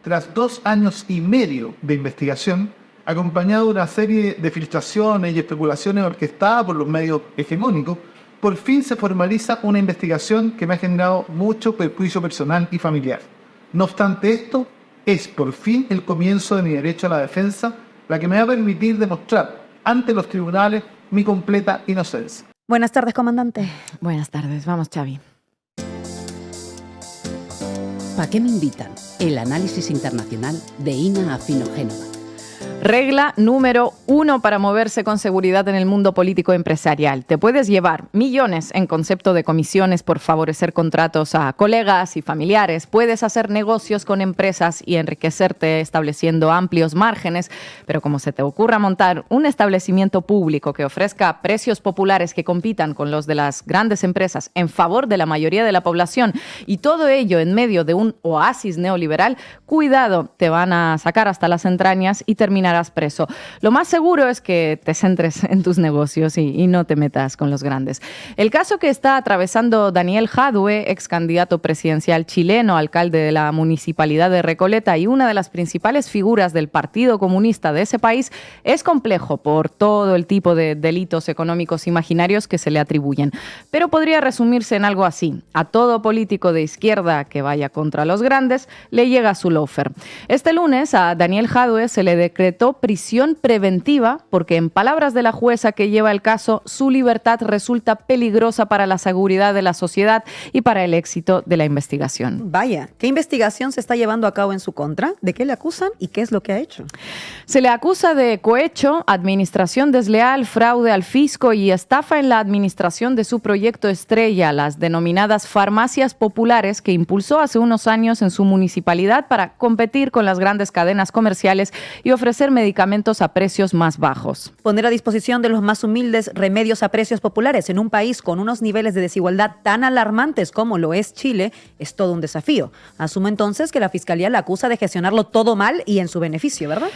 tras 2 años y medio de investigación, acompañado de una serie de filtraciones y especulaciones orquestadas por los medios hegemónicos, por fin se formaliza una investigación que me ha generado mucho perjuicio personal y familiar. No obstante esto, es por fin el comienzo de mi derecho a la defensa, la que me va a permitir demostrar ante los tribunales mi completa inocencia. Buenas tardes, comandante. Buenas tardes, vamos, Xavi. ¿Para qué me invitan? El análisis internacional de Ina Afino Génova. Regla número 1 para moverse con seguridad en el mundo político empresarial. Te puedes llevar millones en concepto de comisiones por favorecer contratos a colegas y familiares. Puedes hacer negocios con empresas y enriquecerte estableciendo amplios márgenes. Pero como se te ocurra montar un establecimiento público que ofrezca precios populares que compitan con los de las grandes empresas en favor de la mayoría de la población y todo ello en medio de un oasis neoliberal, cuidado, te van a sacar hasta las entrañas y terminarás preso. Lo más seguro es que te centres en tus negocios y no te metas con los grandes. El caso que está atravesando Daniel Jadue, ex candidato presidencial chileno, alcalde de la municipalidad de Recoleta y una de las principales figuras del Partido Comunista de ese país, es complejo por todo el tipo de delitos económicos imaginarios que se le atribuyen. Pero podría resumirse en algo así. A todo político de izquierda que vaya contra los grandes le llega su lawfare. Este lunes a Daniel Jadue se le decretó prisión preventiva porque, en palabras de la jueza que lleva el caso, su libertad resulta peligrosa para la seguridad de la sociedad y para el éxito de la investigación. Vaya, ¿qué investigación se está llevando a cabo en su contra? ¿De qué le acusan y qué es lo que ha hecho? Se le acusa de cohecho, administración desleal, fraude al fisco y estafa en la administración de su proyecto estrella, las denominadas farmacias populares que impulsó hace unos años en su municipalidad para competir con las grandes cadenas comerciales y ofrecer medicamentos a precios más bajos. Poner a disposición de los más humildes remedios a precios populares en un país con unos niveles de desigualdad tan alarmantes como lo es Chile es todo un desafío. Asumo entonces que la Fiscalía la acusa de gestionarlo todo mal y en su beneficio, ¿verdad?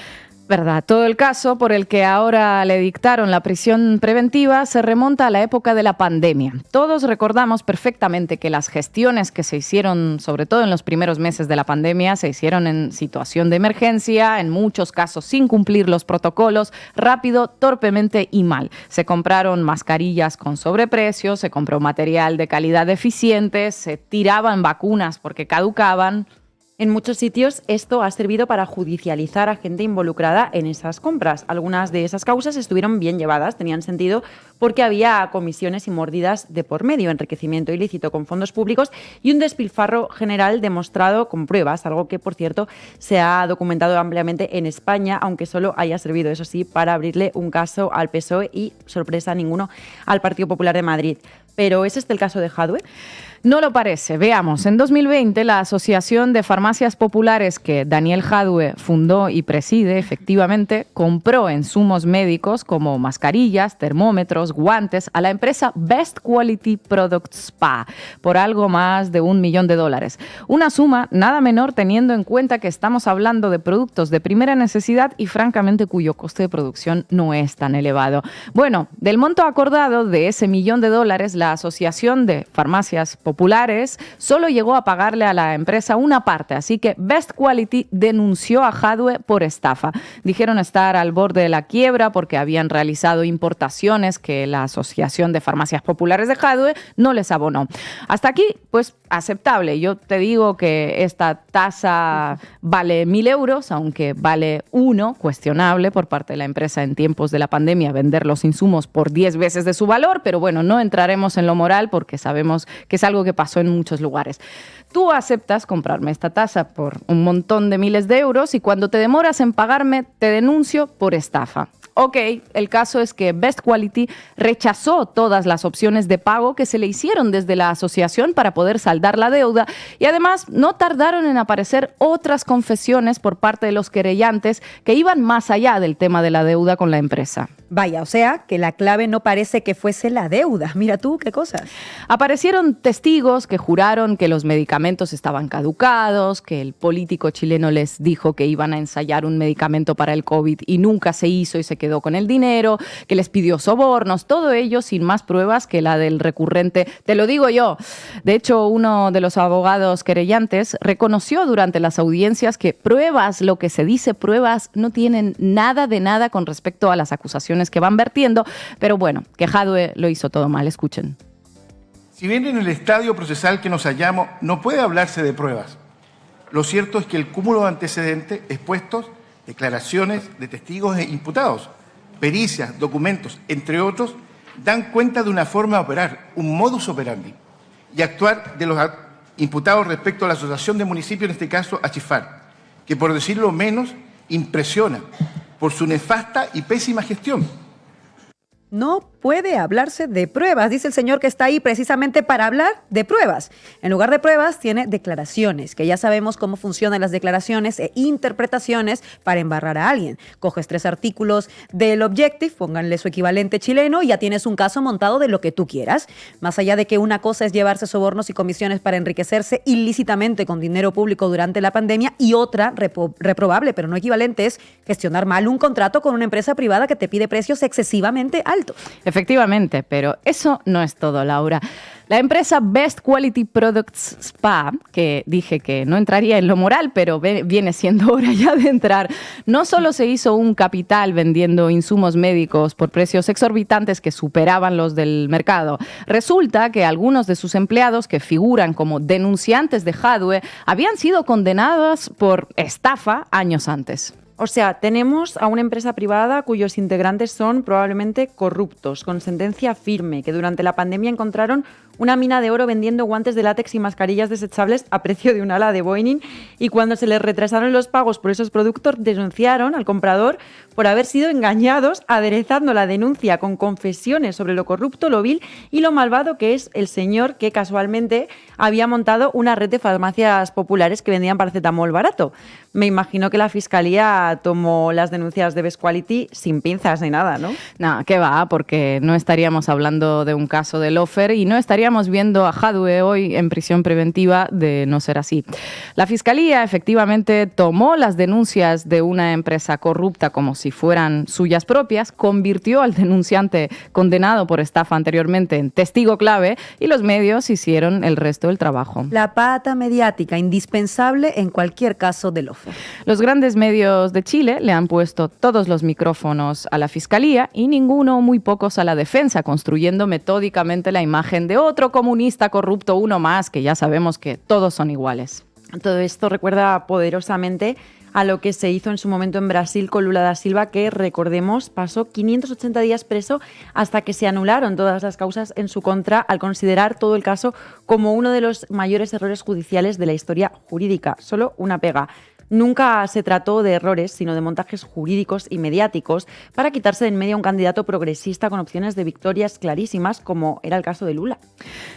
Verdad, todo el caso por el que ahora le dictaron la prisión preventiva se remonta a la época de la pandemia. Todos recordamos perfectamente que las gestiones que se hicieron, sobre todo en los primeros meses de la pandemia, se hicieron en situación de emergencia, en muchos casos sin cumplir los protocolos, rápido, torpemente y mal. Se compraron mascarillas con sobreprecio, se compró material de calidad deficiente, se tiraban vacunas porque caducaban. En muchos sitios esto ha servido para judicializar a gente involucrada en esas compras. Algunas de esas causas estuvieron bien llevadas, tenían sentido porque había comisiones y mordidas de por medio, enriquecimiento ilícito con fondos públicos y un despilfarro general demostrado con pruebas, algo que, por cierto, se ha documentado ampliamente en España, aunque solo haya servido, eso sí, para abrirle un caso al PSOE y, sorpresa ninguno, al Partido Popular de Madrid. ¿Pero es este el caso de Jadue? No lo parece. Veamos, en 2020 la Asociación de Farmacias Populares que Daniel Jadue fundó y preside, efectivamente, compró insumos médicos como mascarillas, termómetros, guantes a la empresa Best Quality Products Spa por algo más de $1 millón. Una suma nada menor teniendo en cuenta que estamos hablando de productos de primera necesidad y francamente cuyo coste de producción no es tan elevado. Bueno, del monto acordado de ese $1 millón, la Asociación de Farmacias Populares solo llegó a pagarle a la empresa una parte, así que Best Quality denunció a Jadue por estafa. Dijeron estar al borde de la quiebra porque habían realizado importaciones que la Asociación de Farmacias Populares de Jadue no les abonó. Hasta aquí, pues aceptable. Yo te digo que esta tasa vale 1.000 euros, aunque vale 1, cuestionable por parte de la empresa en tiempos de la pandemia vender los insumos por 10 veces de su valor, pero bueno, no entraremos en lo moral porque sabemos que es algo que pasó en muchos lugares. Tú aceptas comprarme esta tasa por un montón de miles de euros y cuando te demoras en pagarme te denuncio por estafa. Ok, el caso es que Best Quality rechazó todas las opciones de pago que se le hicieron desde la asociación para poder saldar la deuda y además no tardaron en aparecer otras confesiones por parte de los querellantes que iban más allá del tema de la deuda con la empresa. Vaya, o sea, que la clave no parece que fuese la deuda. Mira tú, qué cosas. Aparecieron testigos que juraron que los medicamentos medicamentos estaban caducados, que el político chileno les dijo que iban a ensayar un medicamento para el COVID y nunca se hizo y se quedó con el dinero, que les pidió sobornos, todo ello sin más pruebas que la del recurrente, te lo digo yo. De hecho, uno de los abogados querellantes reconoció durante las audiencias que pruebas, lo que se dice pruebas, no tienen nada de nada con respecto a las acusaciones que van vertiendo, pero bueno, que Jadwe lo hizo todo mal, escuchen. Si bien en el estadio procesal que nos hallamos no puede hablarse de pruebas, lo cierto es que el cúmulo de antecedentes expuestos, declaraciones de testigos e imputados, pericias, documentos, entre otros, dan cuenta de una forma de operar, un modus operandi, y actuar de los imputados respecto a la Asociación de Municipios, en este caso Achifar, que por decirlo menos impresiona por su nefasta y pésima gestión. No puede hablarse de pruebas, dice el señor que está ahí precisamente para hablar de pruebas. En lugar de pruebas tiene declaraciones, que ya sabemos cómo funcionan las declaraciones e interpretaciones para embarrar a alguien. Coges 3 artículos del Objective, pónganle su equivalente chileno y ya tienes un caso montado de lo que tú quieras. Más allá de que una cosa es llevarse sobornos y comisiones para enriquecerse ilícitamente con dinero público durante la pandemia y otra, reprobable pero no equivalente, es gestionar mal un contrato con una empresa privada que te pide precios excesivamente altos. Efectivamente, pero eso no es todo, Laura. La empresa Best Quality Products Spa, que dije que no entraría en lo moral, pero viene siendo hora ya de entrar, no solo se hizo un capital vendiendo insumos médicos por precios exorbitantes que superaban los del mercado. Resulta que algunos de sus empleados, que figuran como denunciantes de Jadwe, habían sido condenados por estafa años antes. O sea, tenemos a una empresa privada cuyos integrantes son probablemente corruptos, con sentencia firme, que durante la pandemia encontraron una mina de oro vendiendo guantes de látex y mascarillas desechables a precio de un ala de Boeing, y cuando se les retrasaron los pagos por esos productos denunciaron al comprador por haber sido engañados, aderezando la denuncia con confesiones sobre lo corrupto, lo vil y lo malvado que es el señor que casualmente había montado una red de farmacias populares que vendían paracetamol barato. Me imagino que la Fiscalía tomó las denuncias de Best Quality sin pinzas ni nada, ¿no? No, qué va, porque no estaríamos hablando de un caso de lofer y no estaríamos viendo a Jadwe hoy en prisión preventiva de no ser así. La Fiscalía efectivamente tomó las denuncias de una empresa corrupta como si fueran suyas propias, convirtió al denunciante condenado por estafa anteriormente en testigo clave y los medios hicieron el resto del trabajo. La pata mediática, indispensable en cualquier caso de lofer. Los grandes medios de Chile le han puesto todos los micrófonos a la Fiscalía y ninguno, muy pocos, a la defensa, construyendo metódicamente la imagen de otro comunista corrupto, uno más, que ya sabemos que todos son iguales. Todo esto recuerda poderosamente a lo que se hizo en su momento en Brasil con Lula da Silva, que, recordemos, pasó 580 días preso hasta que se anularon todas las causas en su contra al considerar todo el caso como uno de los mayores errores judiciales de la historia jurídica. Solo una pega. Nunca se trató de errores, sino de montajes jurídicos y mediáticos para quitarse de en medio a un candidato progresista con opciones de victorias clarísimas, como era el caso de Lula.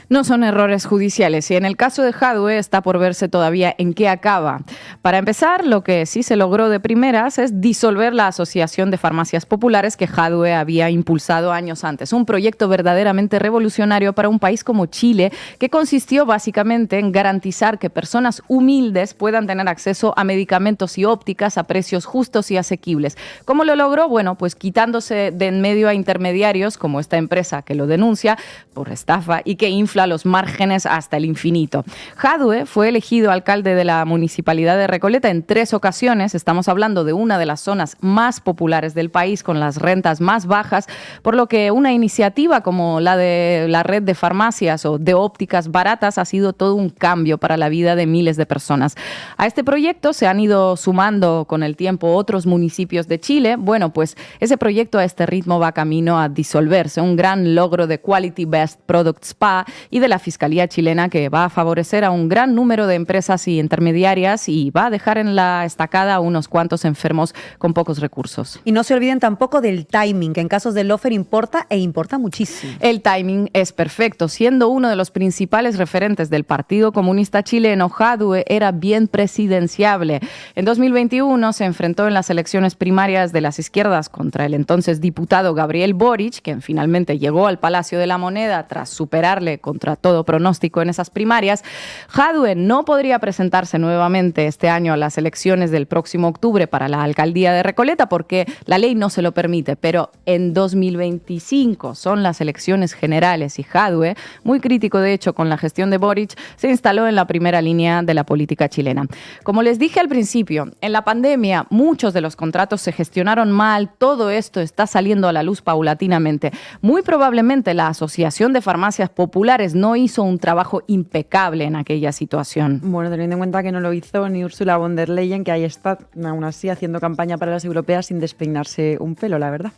No son errores judiciales y en el caso de Jadwe está por verse todavía en qué acaba. Para empezar, lo que sí se logró de primeras es disolver la Asociación de Farmacias Populares que Jadwe había impulsado años antes. Un proyecto verdaderamente revolucionario para un país como Chile, que consistió básicamente en garantizar que personas humildes puedan tener acceso a medicamentos y ópticas a precios justos y asequibles. ¿Cómo lo logró? Bueno, pues quitándose de en medio a intermediarios como esta empresa que lo denuncia por estafa y que infla los márgenes hasta el infinito. Jadwe fue elegido alcalde de la Municipalidad de Recoleta en 3 ocasiones. Estamos hablando de una de las zonas más populares del país con las rentas más bajas, por lo que una iniciativa como la de la red de farmacias o de ópticas baratas ha sido todo un cambio para la vida de miles de personas. A este proyecto se han ido sumando con el tiempo otros municipios de Chile. Bueno, pues ese proyecto a este ritmo va camino a disolverse. Un gran logro de Quality Best Products Spa y de la Fiscalía chilena, que va a favorecer a un gran número de empresas y intermediarias y va a dejar en la estacada a unos cuantos enfermos con pocos recursos. Y no se olviden tampoco del timing, que en casos de lofer importa e importa muchísimo. El timing es perfecto. Siendo uno de los principales referentes del Partido Comunista Chileno, Jadwe era bien presidenciable. Chile. En 2021 se enfrentó en las elecciones primarias de las izquierdas contra el entonces diputado Gabriel Boric, quien finalmente llegó al Palacio de la Moneda tras superarle contra todo pronóstico en esas primarias. Jadue no podría presentarse nuevamente este año a las elecciones del próximo octubre para la alcaldía de Recoleta porque la ley no se lo permite, pero en 2025 son las elecciones generales y Jadue, muy crítico de hecho con la gestión de Boric, se instaló en la primera línea de la política chilena. Como les dije al principio, en la pandemia muchos de los contratos se gestionaron mal, todo esto está saliendo a la luz paulatinamente. Muy probablemente la Asociación de Farmacias Populares no hizo un trabajo impecable en aquella situación. Bueno, teniendo en cuenta que no lo hizo ni Ursula von der Leyen, que ahí está, aún así, haciendo campaña para las europeas sin despeinarse un pelo, la verdad.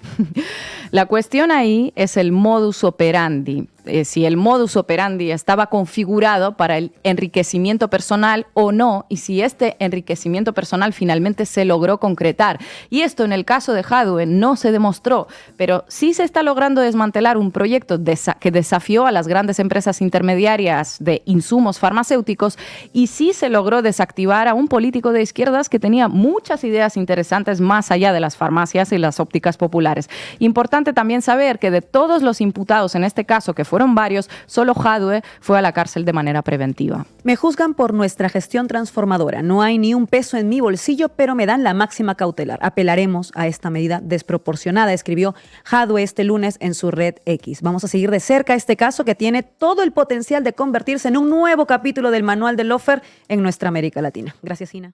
La cuestión ahí es el modus operandi. Si el modus operandi estaba configurado para el enriquecimiento personal o no, y si este enriquecimiento personal finalmente se logró concretar. Y esto en el caso de Jadue no se demostró, pero sí se está logrando desmantelar un proyecto que desafió a las grandes empresas intermediarias de insumos farmacéuticos y sí se logró desactivar a un político de izquierdas que tenía muchas ideas interesantes más allá de las farmacias y las ópticas populares. Importante también saber que de todos los imputados en este caso, que fueron varios, solo Jadue fue a la cárcel de manera preventiva. Me juzgan por nuestra gestión transformadora. No hay ni un peso en mi bolsillo, pero me dan la máxima cautelar. Apelaremos a esta medida desproporcionada, escribió Jadue este lunes en su red X. Vamos a seguir de cerca este caso que tiene todo el potencial de convertirse en un nuevo capítulo del manual del lawfare en nuestra América Latina. Gracias, Ina.